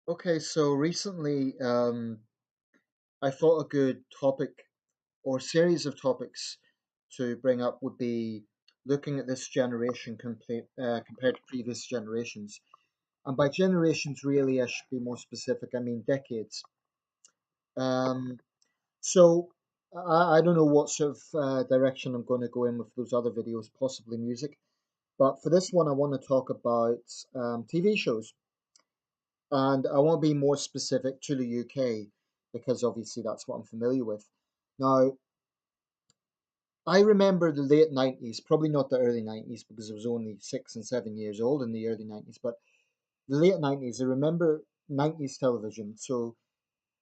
Okay, so recently I thought a good topic or series of topics to bring up would be looking at this generation compared to previous generations. And by generations, really, I should be more specific, I mean decades. Um, so I don't know what sort of direction I'm going to go in with those other videos, possibly music. But for this one, I want to talk about TV shows. And I want to be more specific to the UK because obviously that's what I'm familiar with. Now, I remember the late 90s, probably not the early 90s because I was only 6 and 7 years old in the early 90s, but the late 90s, I remember 90s television. So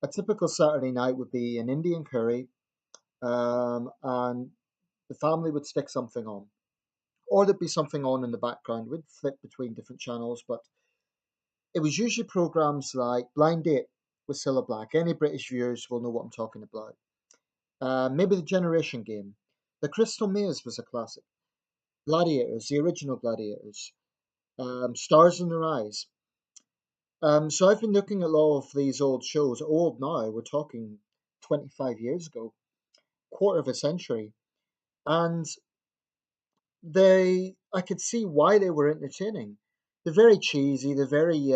a typical Saturday night would be an Indian curry, and the family would stick something on. Or there'd be something on in the background. We'd flip between different channels, but it was usually programs like Blind Date with Cilla Black. Any British viewers will know what I'm talking about. Maybe the Generation Game. The Crystal Maze was a classic. Gladiators, the original Gladiators. Stars in Their Eyes. So I've been looking at a lot of these old shows. Old now, we're talking 25 years ago, quarter of a century. And I could see why they were entertaining. They're very cheesy, they're very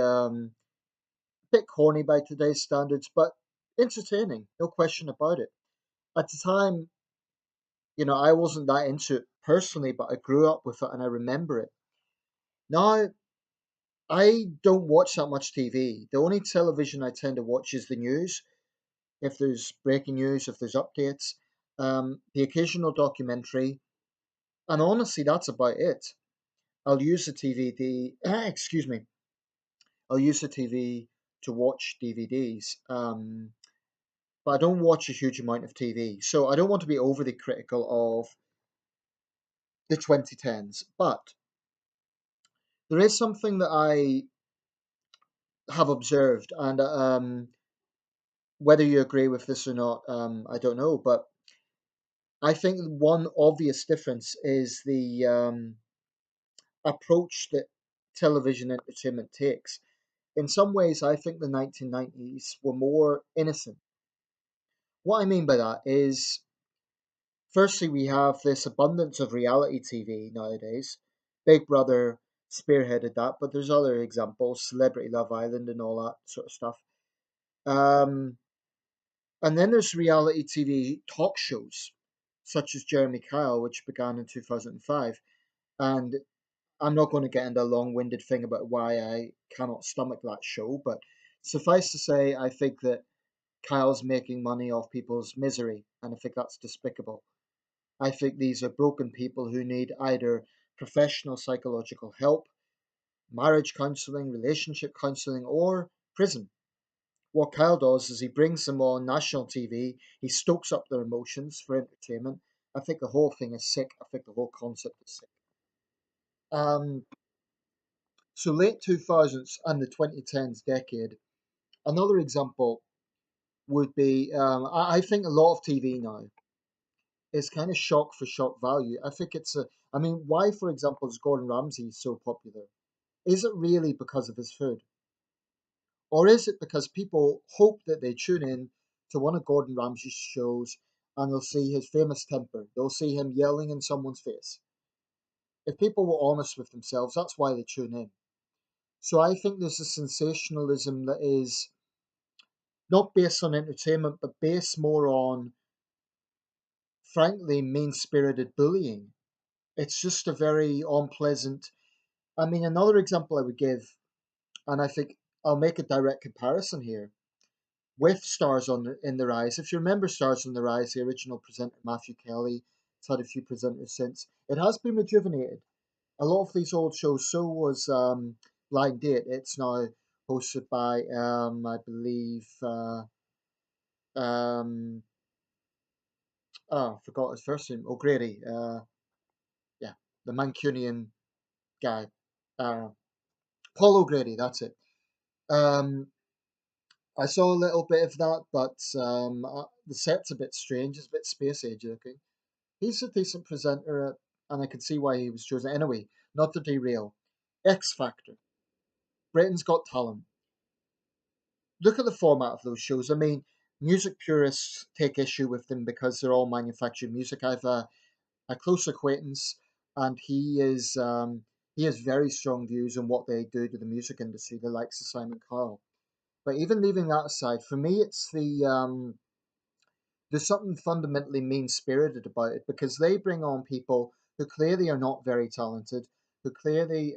bit corny by today's standards, but entertaining, no question about it. At the time, I wasn't that into it personally, but I grew up with it and I remember it. Now, I don't watch that much TV. The only television I tend to watch is the news. If there's breaking news, if there's updates, the occasional documentary, and honestly, that's about it. I'll use the TV, excuse me, I'll use the TV to watch DVDs. But I don't watch a huge amount of TV. So I don't want to be overly critical of the 2010s. But there is something that I have observed, and whether you agree with this or not, I don't know. But I think one obvious difference is the approach that television entertainment takes. In some ways, I think the 1990s were more innocent. What I mean by that is, firstly, we have this abundance of reality TV nowadays. Big Brother spearheaded that, but there's other examples, Celebrity Love Island and all that sort of stuff. Um, and then there's reality TV talk shows, such as Jeremy Kyle, which began in 2005. And I'm not going to get into a long winded thing about why I cannot stomach that show, but suffice to say, I think that Kyle's making money off people's misery, and I think that's despicable. I think these are broken people who need either professional psychological help, marriage counseling, relationship counseling, or prison. What Kyle does is he brings them on national TV, he stokes up their emotions for entertainment. I think the whole thing is sick. I think the whole concept is sick. Um, so late 2000s and the 2010s decade. Another example would be I think a lot of TV now is kind of shock for shock value. I think I mean, why, for example, is Gordon Ramsay so popular? Is it really because of his food? Or is it because people hope that they tune in to one of Gordon Ramsay's shows and they'll see his famous temper? They'll see him yelling in someone's face. If people were honest with themselves, that's why they tune in. So I think there's a sensationalism that is not based on entertainment, but based more on, frankly, mean spirited bullying. It's just a very unpleasant. I mean, another example I would give, and I think I'll make a direct comparison here with in the Rise. If you remember Stars on the Rise, the original presenter Matthew Kelly, it's had a few presenters since. It has been rejuvenated. A lot of these old shows, so was Blind Date. It's now hosted by, I believe, um, I forgot his first name, O'Grady. Yeah, the Mancunian guy. Uh, Paul O'Grady, that's it. Um, I saw a little bit of that, but the set's a bit strange. It's a bit space age looking. He's a decent presenter, and I can see why he was chosen. Anyway, not to derail. X Factor. Britain's Got Talent. look at the format of those shows. I mean, music purists take issue with them because they're all manufactured music. I've a close acquaintance, and he has very strong views on what they do to the music industry, the likes of Simon Cowell. But even leaving that aside, for me, it's there's something fundamentally mean spirited about it because they bring on people who clearly are not very talented, who clearly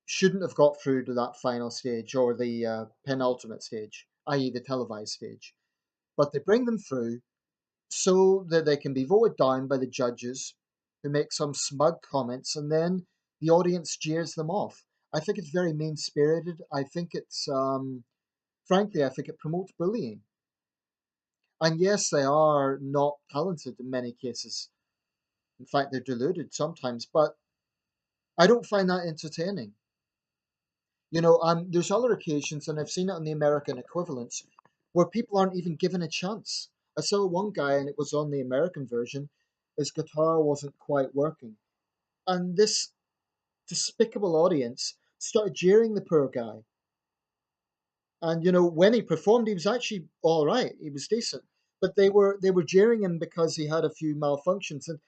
shouldn't have got through to that final stage or the penultimate stage, i.e., the televised stage. But they bring them through so that they can be voted down by the judges who make some smug comments and then the audience jeers them off. I think it's very mean spirited. I think it's, frankly, I think it promotes bullying. And yes, they are not talented in many cases. In fact, they're deluded sometimes, but I don't find that entertaining. There's other occasions, and I've seen it on the American equivalents, where people aren't even given a chance. I saw one guy, and it was on the American version, his guitar wasn't quite working. And this despicable audience started jeering the poor guy. And when he performed, he was actually all right. He was decent, but they were jeering him because he had a few malfunctions. And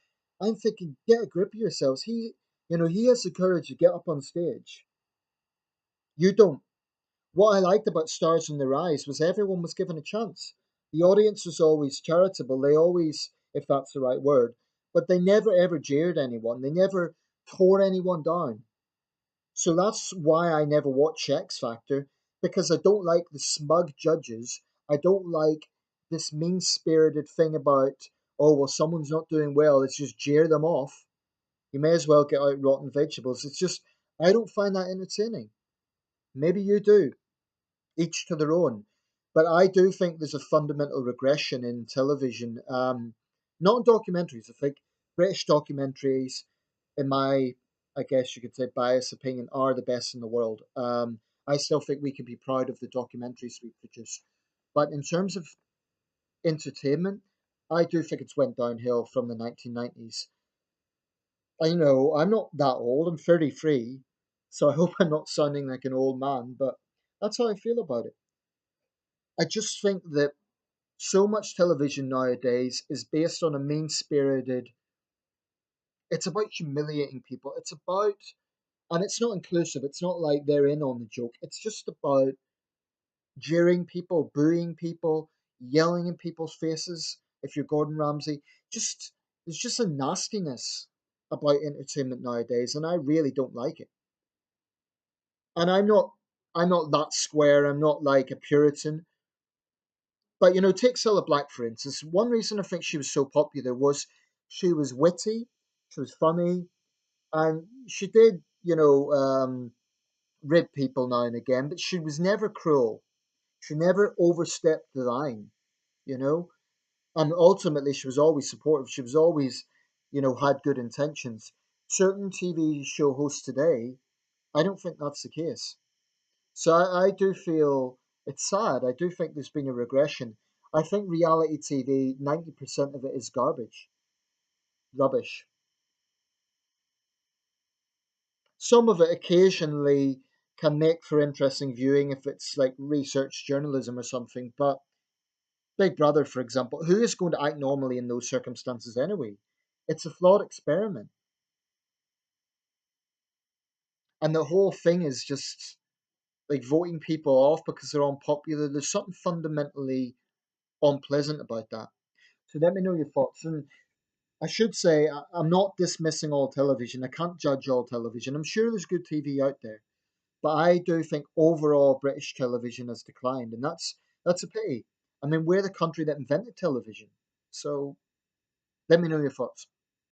I'm thinking, get a grip of yourselves. He has the courage to get up on stage. You don't. What I liked about Stars in the Rise was everyone was given a chance. The audience was always charitable. They always, if that's the right word, but they never ever jeered anyone. They never tore anyone down. So that's why I never watch X Factor, because I don't like the smug judges. I don't like this mean spirited thing about, oh, well, someone's not doing well, let's just jeer them off. You may as well get out rotten vegetables. It's just, I don't find that entertaining. Maybe you do, each to their own. But I do think there's a fundamental regression in television, not in documentaries. I think British documentaries, in my, I guess you could say, biased opinion, are the best in the world. I still think we can be proud of the documentaries we produce. But in terms of entertainment, I do think it's went downhill from the 1990s. I know I'm not that old, I'm 33, so I hope I'm not sounding like an old man, but that's how I feel about it. I just think that so much television nowadays is based on a mean spirited, it's about humiliating people. It's about, and it's not inclusive, it's not like they're in on the joke. It's just about jeering people, booing people, yelling in people's faces. If you're Gordon Ramsay, just there's just a nastiness about entertainment nowadays, and I really don't like it. And I'm not that square. I'm not like a Puritan. But take Cilla Black for instance. One reason I think she was so popular was she was witty, she was funny, and she did, rib people now and again, but she was never cruel. She never overstepped the line, you know. And ultimately, she was always supportive. She was always, had good intentions. Certain TV show hosts today, I don't think that's the case. So I do feel it's sad. I do think there's been a regression. I think reality TV, 90% of it is garbage, rubbish. Some of it occasionally can make for interesting viewing if it's like research journalism or something. But Big Brother, for example, who is going to act normally in those circumstances anyway? It's a flawed experiment. And the whole thing is just like voting people off because they're unpopular. There's something fundamentally unpleasant about that. So let me know your thoughts. And I should say, I'm not dismissing all television. I can't judge all television. I'm sure there's good TV out there. But I do think overall British television has declined. And that's a pity. I mean, we're the country that invented television. So let me know your thoughts.